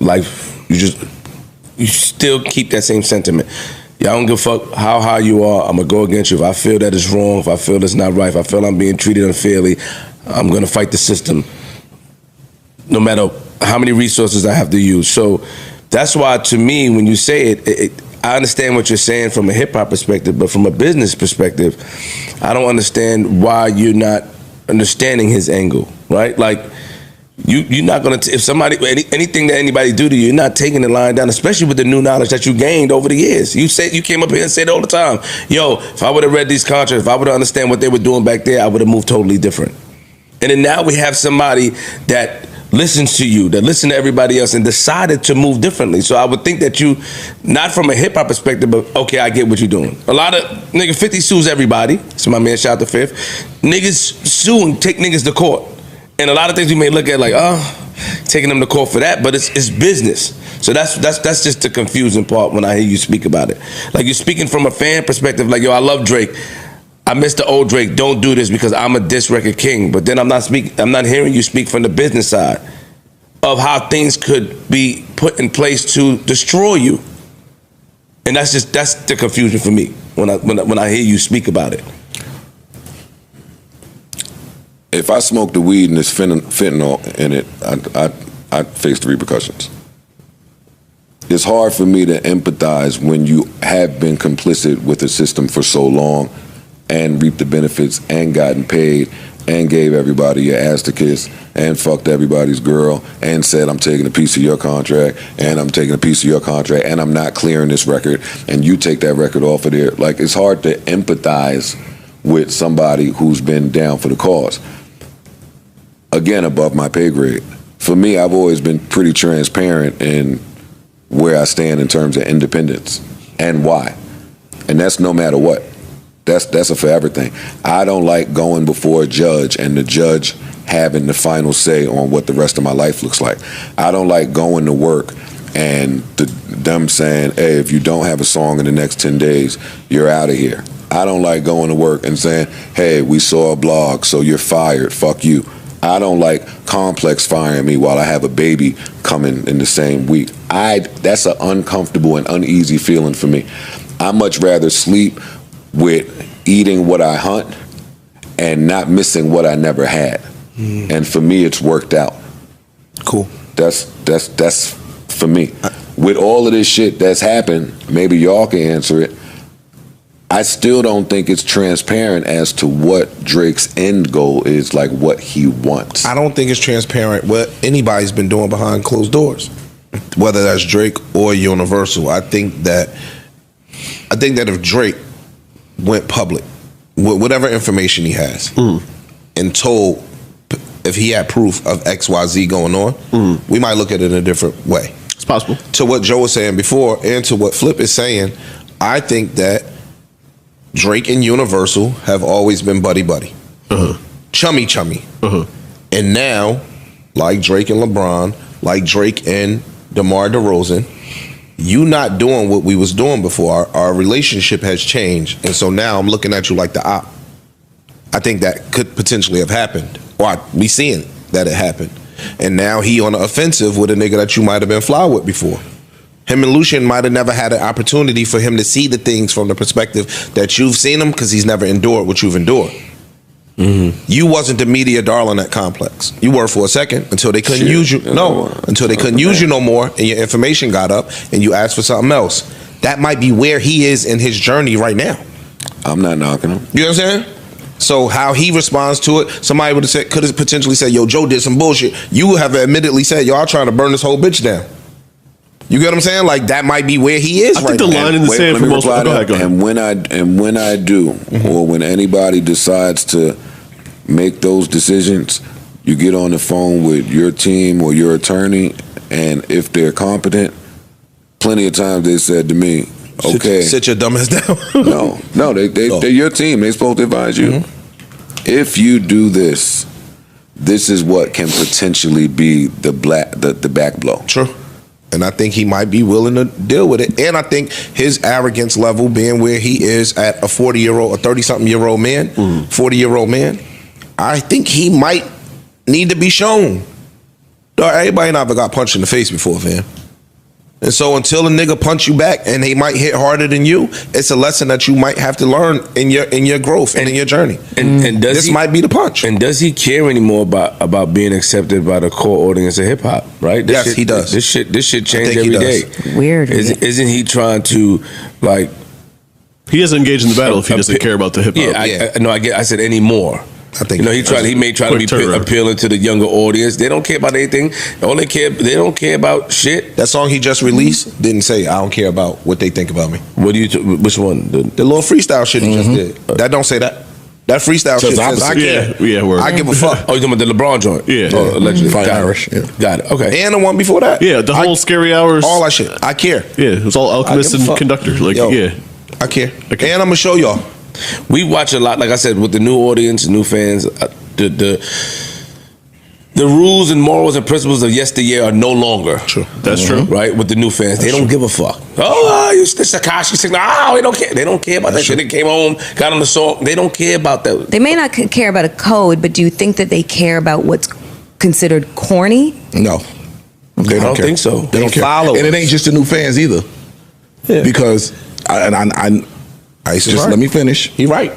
life, you still keep that same sentiment. Yeah, I don't give a fuck how high you are. I'm gonna go against you. If I feel that it's wrong, if I feel it's not right, if I feel I'm being treated unfairly, I'm gonna fight the system, no matter how many resources I have to use. So that's why, to me, when you say it, I understand what you're saying from a hip hop perspective, but from a business perspective, I don't understand why you're not understanding his angle, right? Like, you're not gonna, if somebody, anything that anybody do to you, you're not taking the line down, especially with the new knowledge that you gained over the years. You came up here and said all the time, yo, if I would have read these contracts, if I would have understand what they were doing back there, I would have moved totally different. And then now we have somebody that listens to you, that listened to everybody else and decided to move differently. So I would think that you, not from a hip hop perspective, but okay, I get what you're doing. A lot of, 50 sues everybody. So my man, shout out to Fifth. Niggas sue and take niggas to court. And a lot of things we may look at like, taking them to court for that, but it's business. So that's just the confusing part when I hear you speak about it. Like, you're speaking from a fan perspective, like, yo, I love Drake. I miss the old Drake. Don't do this because I'm a diss record king. But then I'm not hearing you speak from the business side of how things could be put in place to destroy you. And that's the confusion for me when I hear you speak about it. If I smoke the weed and there's fentanyl in it, I face the repercussions. It's hard for me to empathize when you have been complicit with the system for so long and reaped the benefits and gotten paid and gave everybody your ass to kiss and fucked everybody's girl and said, I'm taking a piece of your contract and I'm taking a piece of your contract and I'm not clearing this record and you take that record off of there. Like, it's hard to empathize with somebody who's been down for the cause. Again, above my pay grade. For me, I've always been pretty transparent in where I stand in terms of independence and why. And that's no matter what. That's a forever thing. I don't like going before a judge and the judge having the final say on what the rest of my life looks like. I don't like going to work and them saying, hey, if you don't have a song in the next 10 days, you're out of here. I don't like going to work and saying, hey, we saw a blog, so you're fired, fuck you. I don't like Complex firing me while I have a baby coming in the same week. That's an uncomfortable and uneasy feeling for me. I much rather sleep with eating what I hunt and not missing what I never had. And for me, it's worked out. Cool. That's for me. With all of this shit that's happened, maybe y'all can answer it. I still don't think it's transparent as to what Drake's end goal is, like what he wants. I don't think it's transparent what anybody's been doing behind closed doors, whether that's Drake or Universal. I think that if Drake went public with whatever information he has and told if he had proof of XYZ going on, we might look at it in a different way. It's possible. To what Joe was saying before and to what Flip is saying, I think that Drake and Universal have always been buddy-buddy. Chummy. And now, like Drake and LeBron, like Drake and DeMar DeRozan, you not doing what we was doing before. Our relationship has changed. And so now I'm looking at you like the op. I think that could potentially have happened. Or we seeing that it happened. And now he on the offensive with a nigga that you might have been fly with before. Him and Lucian might have never had an opportunity for him to see the things from the perspective that you've seen them because he's never endured what you've endured. You wasn't the media darling at Complex. You were for a second until they couldn't use you. Until they couldn't use you no more and your information got up and you asked for something else. That might be where he is in his journey right now. I'm not knocking him. You know what I'm saying? So how he responds to it, somebody would have said, could have potentially said, yo, Joe did some bullshit. You have admittedly said, y'all trying to burn this whole bitch down. You get what I'm saying? Like, that might be where he is I right think the now. line in the sand for most people. Go ahead. And when I do, or when anybody decides to make those decisions, you get on the phone with your team or your attorney, and if they're competent, plenty of times they said to me, okay, sit your dumb ass down. no, they're your team. They're supposed to advise you. If you do this, this is what can potentially be the back blow. True. And I think he might be willing to deal with it. And I think his arrogance level being where he is at a 40-year-old, a 30-something-year-old man, 40-year-old man, I think he might need to be shown Dog, everybody never got punched in the face before, fam. And so until a nigga punch you back and he might hit harder than you, it's a lesson that you might have to learn in your growth and in your journey. And does this might be the punch. And does he care anymore about being accepted by the core audience of hip hop? Right? Yes, he does. This shit change every day. Weird. Isn't he trying to like? He doesn't engage in the battle if he doesn't care about the hip hop. Yeah, I said anymore. I think he may try to be appealing to the younger audience. They don't care about anything. They don't care about shit. That song he just released didn't say I don't care about what they think about me. Which one? The little freestyle shit he just did. That don't say that. That freestyle shit says I care. Yeah, I give a fuck. Oh, you talking about the LeBron joint? Yeah. Allegedly. Fine Irish. Yeah. Got it. Okay. And the one before that. Yeah, the whole Scary Hours. All that shit. I care. Yeah, it was all Alchemist and Conductor. Like, Yo, yeah. I care. And I'm gonna show y'all. We watch a lot, like I said, with the new audience, new fans. The rules and morals and principles of yesteryear are no longer. True. That's true. Right? With the new fans. They don't give a fuck. Oh, you the Sakashi signal. Oh, they don't care. They don't care about that shit. They came home, got on the song. They don't care about that. They may not care about a code, but do you think that they care about what's considered corny? No. They I don't care. think so. They don't care. And it ain't just the new fans either. Yeah. Because let me finish. He right.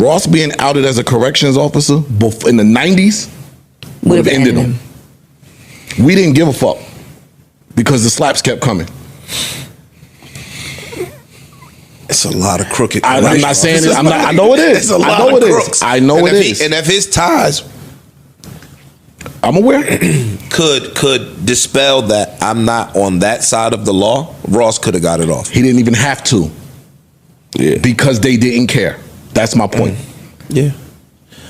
Ross being outed as a corrections officer in the 90s would have ended him. We didn't give a fuck because the slaps kept coming. It's a lot of crooked. I'm not saying it. I know it is. It's a lot of crooks. I know it is. And if his ties, I'm aware, could dispel that I'm not on that side of the law, Ross could have got it off. he didn't even have to. Yeah. Because they didn't care. That's my point. Yeah.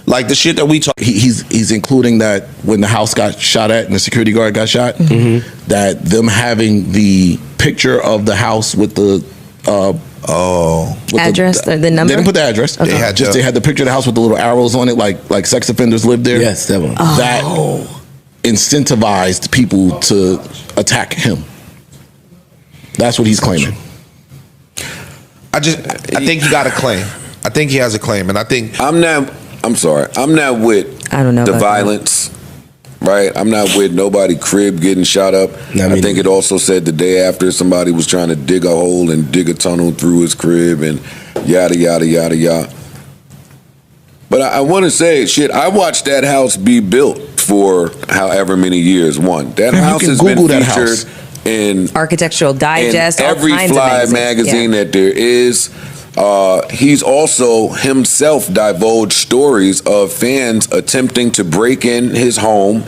Like the shit that we talk. He's including that when the house got shot at and the security guard got shot, that them having the picture of the house with the Address, the number? They didn't put the address. Okay. They had the picture of the house with the little arrows on it, like sex offenders lived there. Yes, that one. That incentivized people to attack him. That's what he's claiming. I think he got a claim. I think he has a claim, and I think I'm not with I don't know the about violence, right? I'm not with nobody crib getting shot up. I think it also said the day after somebody was trying to dig a hole and dig a tunnel through his crib and yada, yada, yada, yada. But I want to say, shit, I watched that house be built for however many years. That house has been featured in Architectural Digest, in every all kinds fly of magazine that there is. He's also himself divulged stories of fans attempting to break in his home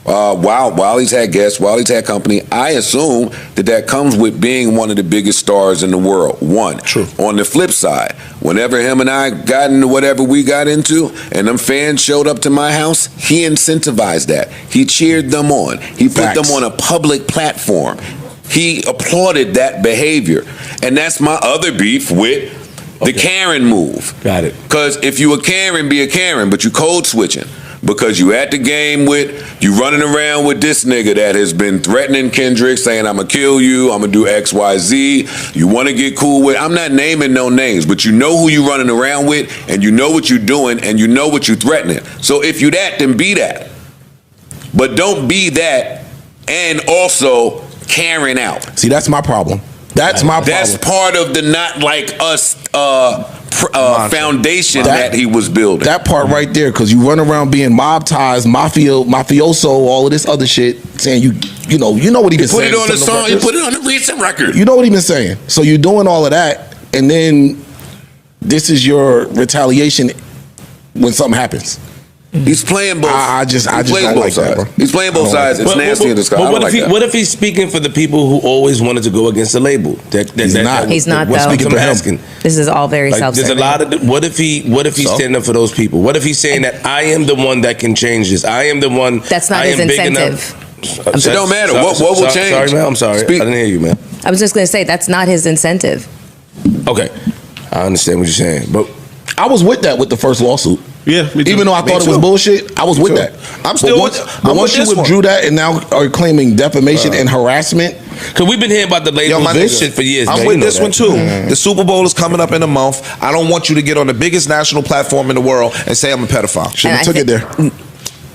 while he's had guests, while he's had company. I assume that comes with being one of the biggest stars in the world. True. On the flip side, whenever him and I got into whatever we got into and them fans showed up to my house, he incentivized that. He cheered them on. He put them on a public platform. He applauded that behavior. And that's my other beef with the Karen move. Got it. Because if you a Karen, be a Karen, but you code switching. Because you at the game you running around with this nigga that has been threatening Kendrick, saying I'm gonna kill you, I'm gonna do X, Y, Z. You wanna get cool with, I'm not naming no names, but you know who you running around with, and you know what you're doing, and you know what you threatening. So if you that, then be that. But don't be that and also Karen out. See, that's my problem. That's my problem. That's part of the not like us foundation that he was building. That part right there, because you run around being mob ties, mafioso, all of this other shit, saying you know what he been saying. Put it on the song. You put it on the recent record. You know what he been saying. So you're doing all of that, and then this is your retaliation when something happens. He's playing both. I just don't like sides. that, bro. He's playing both sides. It's nasty in the sky. But what if he's speaking for the people who always wanted to go against the label? He's not, though. Speaking for him. This is all very There's self-serving. a lot of. What if he's standing up for those people? What if he's saying that I am the one that can change this? I am the one. That's not his incentive. It don't matter. What will change? Sorry, man. I'm sorry. I didn't hear you, man. I was just going to say that's not his incentive. Okay, I understand what you're saying, but I was with that with the first lawsuit. Yeah, me too. Even though I thought it was bullshit, I was with that. I'm still once you withdrew that and now are claiming defamation and harassment. Because we've been hearing about the label shit for years. I'm with this one too. The Super Bowl is coming up in a month. I don't want you to get on the biggest national platform in the world and say I'm a pedophile. Should have took it there.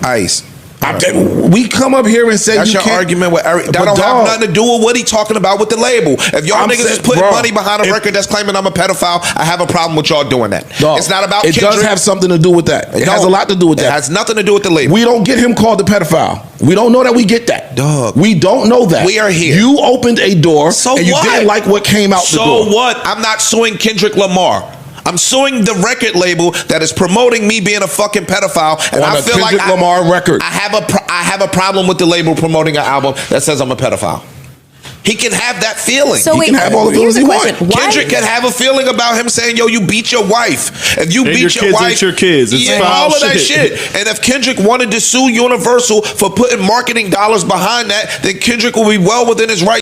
Ice. We come up here and say That's you your can't. argument with Eric. That don't have nothing to do with what he talking about with the label. If y'all niggas is putting money behind a record that's claiming I'm a pedophile, I have a problem with y'all doing that. Dog, it's not about it Kendrick. does have something to do with that. It has a lot to do with that. It has nothing to do with the label. We don't get him called a pedophile. We don't know that we get that. Dog. We don't know that. We are here. You opened a door So and you what? didn't like what came out the door. So what? I'm not suing Kendrick Lamar. I'm suing the record label that is promoting me being a fucking pedophile, and On I a feel Kendrick like Lamar record. I have a problem with the label promoting an album that says I'm a pedophile. He can have that feeling. So wait, can have all the here's feelings the he question. wants. Why- Kendrick can have a feeling about him saying, "Yo, you beat your wife. If you And beat your your kids wife, ain't your kids. It's foul all of that shit. shit." And if Kendrick wanted to sue Universal for putting marketing dollars behind that, then Kendrick will be well within his right